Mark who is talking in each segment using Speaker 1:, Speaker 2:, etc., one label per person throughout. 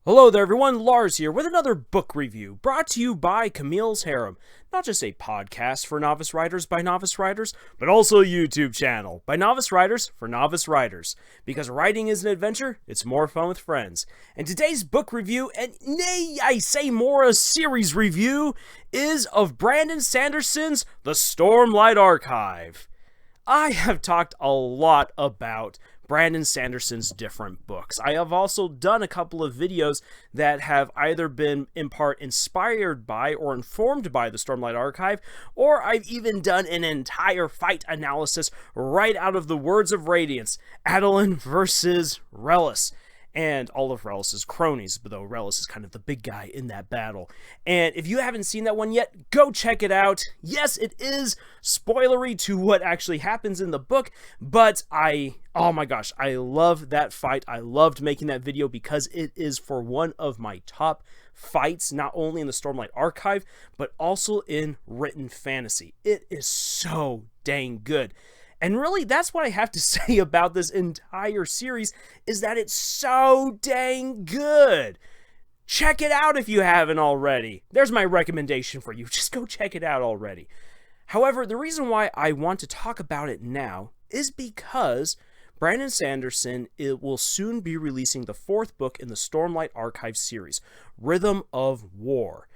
Speaker 1: Hello there everyone, Lars here with another book review brought to you by Camille's Harem. Not just a podcast for novice writers by novice writers, but also a YouTube channel by novice writers for novice writers. Because writing is an adventure, it's more fun with friends. And today's book review, and nay, I say more a series review, is of Brandon Sanderson's The Stormlight Archive. I have talked a lot about Brandon Sanderson's different books. I have also done a couple of videos that have either been in part inspired by or informed by the Stormlight Archive, or I've even done an entire fight analysis right out of the Words of Radiance, Adolin versus Relis, and all of Relis's cronies, though Relis is kind of the big guy in that battle. And if you haven't seen that one yet, go check it out. Yes, it is spoilery to what actually happens in the book, but oh my gosh, I love that fight. I loved making that video because it is for one of my top fights, not only in the Stormlight Archive, but also in written fantasy. It is so dang good. And really, that's what I have to say about this entire series, is that it's so dang good. Check it out if you haven't already. There's my recommendation for you. Just go check it out already. However, the reason why I want to talk about it now is because Brandon Sanderson will soon be releasing the fourth book in the Stormlight Archive series, Rhythm of War.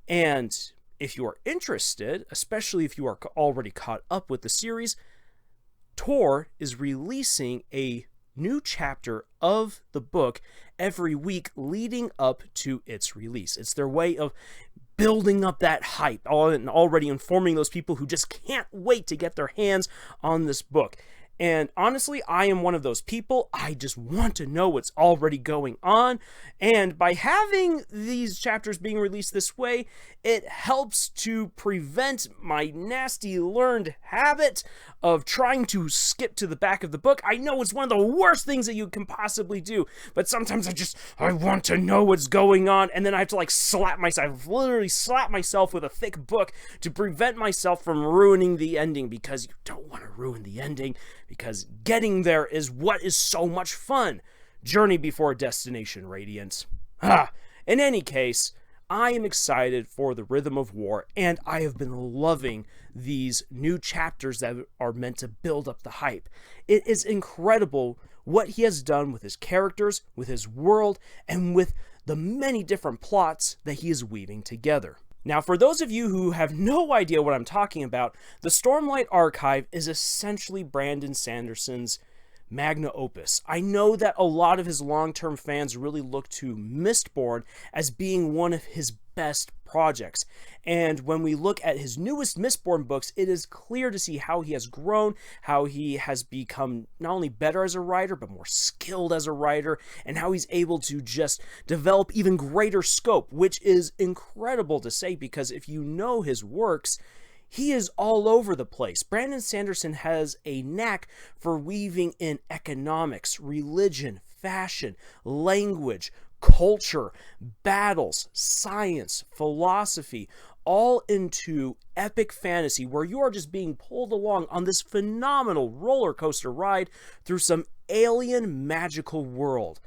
Speaker 1: And if you are interested, especially if you are already caught up with the series, Tor is releasing a new chapter of the book every week leading up to its release. It's their way of building up that hype and already informing those people who just can't wait to get their hands on this book. And honestly, I am one of those people. I just want to know what's already going on. And by having these chapters being released this way, it helps to prevent my nasty learned habit of trying to skip to the back of the book. I know it's one of the worst things that you can possibly do, but sometimes I want to know what's going on, and then I have to literally slap myself with a thick book to prevent myself from ruining the ending, because you don't want to ruin the ending, because getting there is what is so much fun. Journey before destination, Radiant. In any case, I am excited for the Rhythm of War, and I have been loving these new chapters that are meant to build up the hype. It is incredible what he has done with his characters, with his world, and with the many different plots that he is weaving together. Now, for those of you who have no idea what I'm talking about, the Stormlight Archive is essentially Brandon Sanderson's magna opus. I know that a lot of his long-term fans really look to Mistborn as being one of his best projects. And when we look at his newest Mistborn books, it is clear to see how he has grown, how he has become not only better as a writer, but more skilled as a writer, and how he's able to just develop even greater scope, which is incredible to say, because if you know his works, he is all over the place. Brandon Sanderson has a knack for weaving in economics, religion, fashion, language, culture, battles, science, philosophy, all into epic fantasy where you are just being pulled along on this phenomenal roller coaster ride through some alien magical world.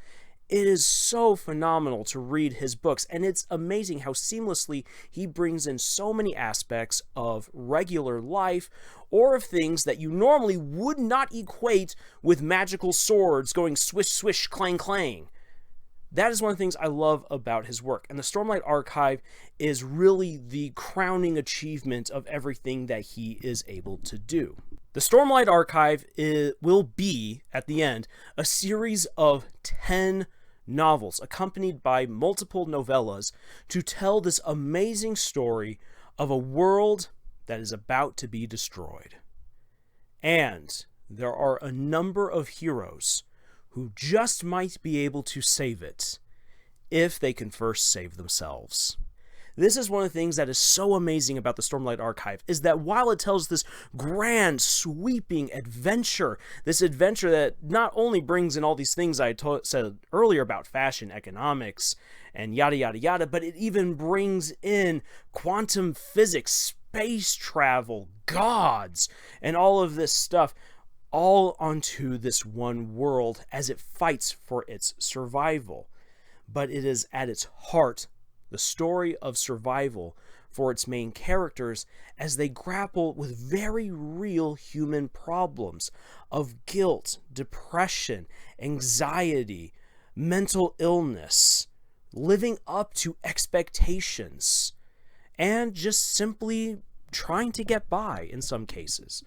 Speaker 1: It is so phenomenal to read his books, and it's amazing how seamlessly he brings in so many aspects of regular life, or of things that you normally would not equate with magical swords going swish, swish, clang, clang. That is one of the things I love about his work, and the Stormlight Archive is really the crowning achievement of everything that he is able to do. The Stormlight Archive will be, at the end, a series of 10 novels accompanied by multiple novellas to tell this amazing story of a world that is about to be destroyed. And there are a number of heroes who just might be able to save it if they can first save themselves. This is one of the things that is so amazing about the Stormlight Archive, is that while it tells this grand, sweeping adventure, this adventure that not only brings in all these things I said earlier about fashion, economics, and yada yada yada, but it even brings in quantum physics, space travel, gods, and all of this stuff, all onto this one world as it fights for its survival. but it is at its heart the story of survival for its main characters as they grapple with very real human problems of guilt, depression, anxiety, mental illness, living up to expectations, and just simply trying to get by in some cases.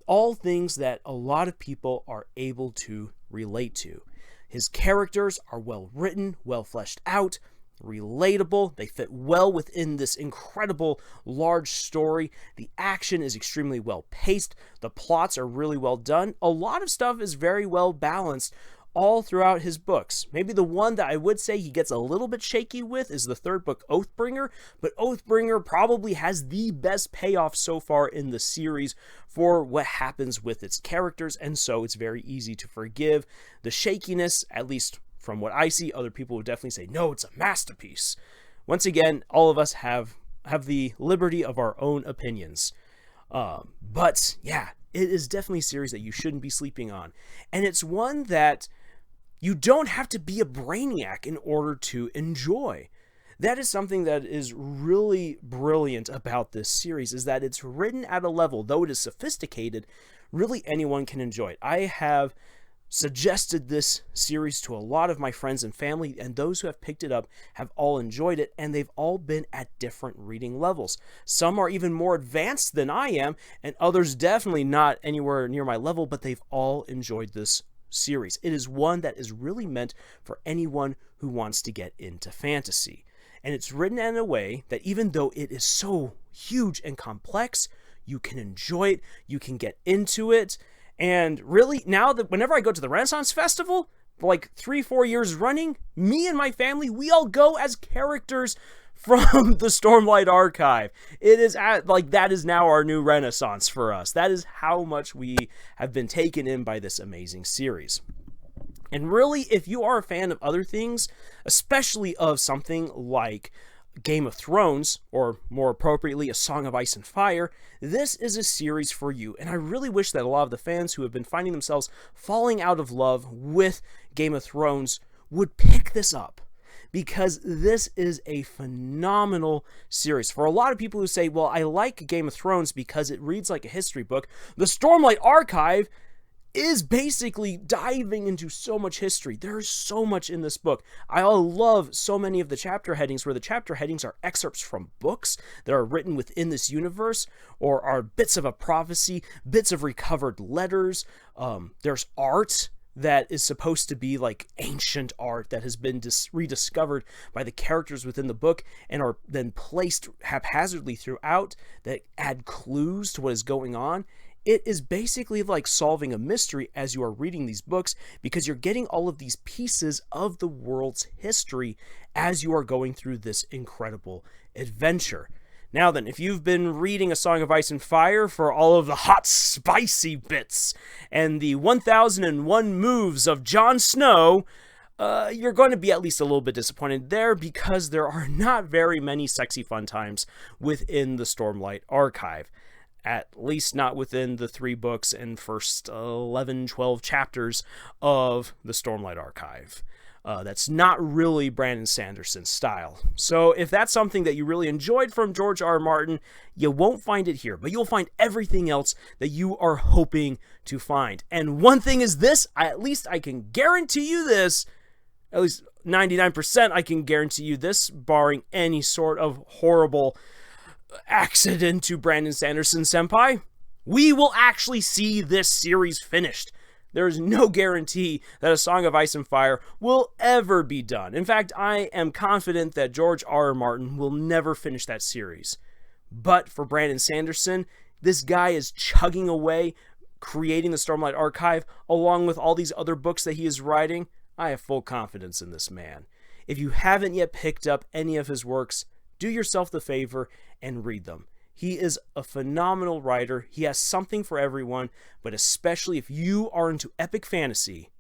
Speaker 1: All things that a lot of people are able to relate to. His characters are well written, well fleshed out, relatable. They fit well within this incredible large story. The action is extremely well paced. The plots are really well done. A lot of stuff is very well balanced all throughout his books. Maybe the one that I would say he gets a little bit shaky with is the third book, Oathbringer, but Oathbringer probably has the best payoff so far in the series for what happens with its characters, and so it's very easy to forgive the shakiness, at least from what I see. Other people would definitely say, no, it's a masterpiece. Once again, all of us have the liberty of our own opinions. But yeah, it is definitely a series that you shouldn't be sleeping on. And it's one that you don't have to be a brainiac in order to enjoy. That is something that is really brilliant about this series, is that it's written at a level, though it is sophisticated, really anyone can enjoy it. I have suggested this series to a lot of my friends and family, and those who have picked it up have all enjoyed it, and they've all been at different reading levels. Some are even more advanced than I am, and others definitely not anywhere near my level, but they've all enjoyed this series. It is one that is really meant for anyone who wants to get into fantasy. And it's written in a way that even though it is so huge and complex, you can enjoy it, you can get into it. And really, now that whenever I go to the Renaissance Festival, for like 3-4 years running, me and my family, we all go as characters from the Stormlight Archive. It is that is now our new Renaissance for us. That is how much we have been taken in by this amazing series. And really, if you are a fan of other things, especially of something like Game of Thrones, or more appropriately, A Song of Ice and Fire, this is a series for you. And I really wish that a lot of the fans who have been finding themselves falling out of love with Game of Thrones would pick this up, because this is a phenomenal series. For a lot of people who say, well, I like Game of Thrones because it reads like a history book, the Stormlight Archive is basically diving into so much history. There's so much in this book. I love so many of the chapter headings where the chapter headings are excerpts from books that are written within this universe, or are bits of a prophecy, bits of recovered letters. There's art that is supposed to be like ancient art that has been rediscovered by the characters within the book and are then placed haphazardly throughout that add clues to what is going on. It is basically like solving a mystery as you are reading these books, because you're getting all of these pieces of the world's history as you are going through this incredible adventure. Now then, if you've been reading A Song of Ice and Fire for all of the hot, spicy bits and the 1001 moves of Jon Snow, you're going to be at least a little bit disappointed there, because there are not very many sexy fun times within the Stormlight Archive. At least not within the 3 books and first 11, 12 chapters of the Stormlight Archive. That's not really Brandon Sanderson's style. So if that's something that you really enjoyed from George R. R. Martin, you won't find it here, but you'll find everything else that you are hoping to find. And one thing is this, at least I can guarantee you this, at least 99% I can guarantee you this, barring any sort of horrible accident to Brandon Sanderson senpai, we will actually see this series finished. There is no guarantee that A Song of Ice and Fire will ever be done. In fact, I am confident that George R. R. Martin will never finish that series. But for Brandon Sanderson, this guy is chugging away, creating the Stormlight Archive, along with all these other books that he is writing. I have full confidence in this man. If you haven't yet picked up any of his works, do yourself the favor and read them. He is a phenomenal writer. He has something for everyone, but especially if you are into epic fantasy,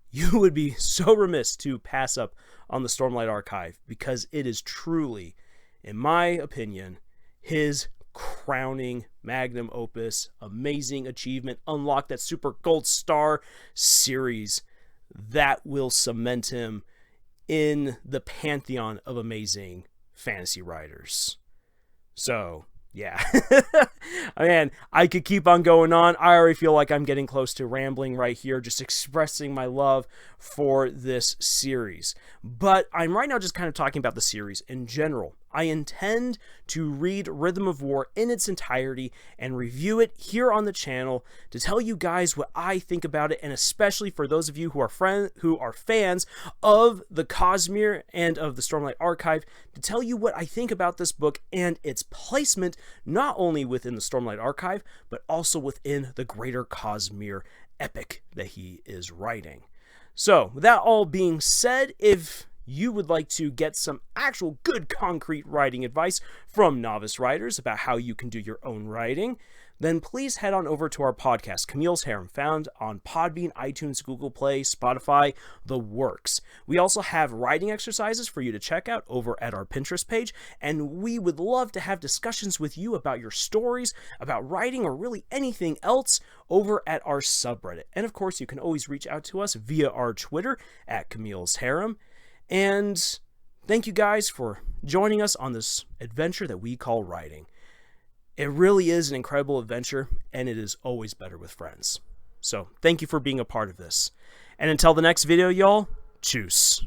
Speaker 1: you would be so remiss to pass up on the Stormlight Archive, because it is truly, in my opinion, his crowning magnum opus, amazing achievement, unlock that super gold star series that will cement him in the pantheon of amazing fantasy writers. So, yeah. Man, I could keep on going on. I already feel like I'm getting close to rambling right here, just expressing my love for this series. But I'm right now just kind of talking about the series in general. I intend to read Rhythm of War in its entirety and review it here on the channel to tell you guys what I think about it, and especially for those of you who are fans of the Cosmere and of the Stormlight Archive, to tell you what I think about this book and its placement not only within the Stormlight Archive, but also within the greater Cosmere epic that he is writing. So, with that all being said, if you would like to get some actual good concrete writing advice from novice writers about how you can do your own writing, then please head on over to our podcast, Camille's Harem, found on Podbean, iTunes, Google Play, Spotify, the works. We also have writing exercises for you to check out over at our Pinterest page, and we would love to have discussions with you about your stories, about writing, or really anything else over at our subreddit. And of course, you can always reach out to us via our Twitter at Camille's Harem. And thank you guys for joining us on this adventure that we call writing. It really is an incredible adventure, and it is always better with friends. So thank you for being a part of this. And until the next video, y'all, tschüss.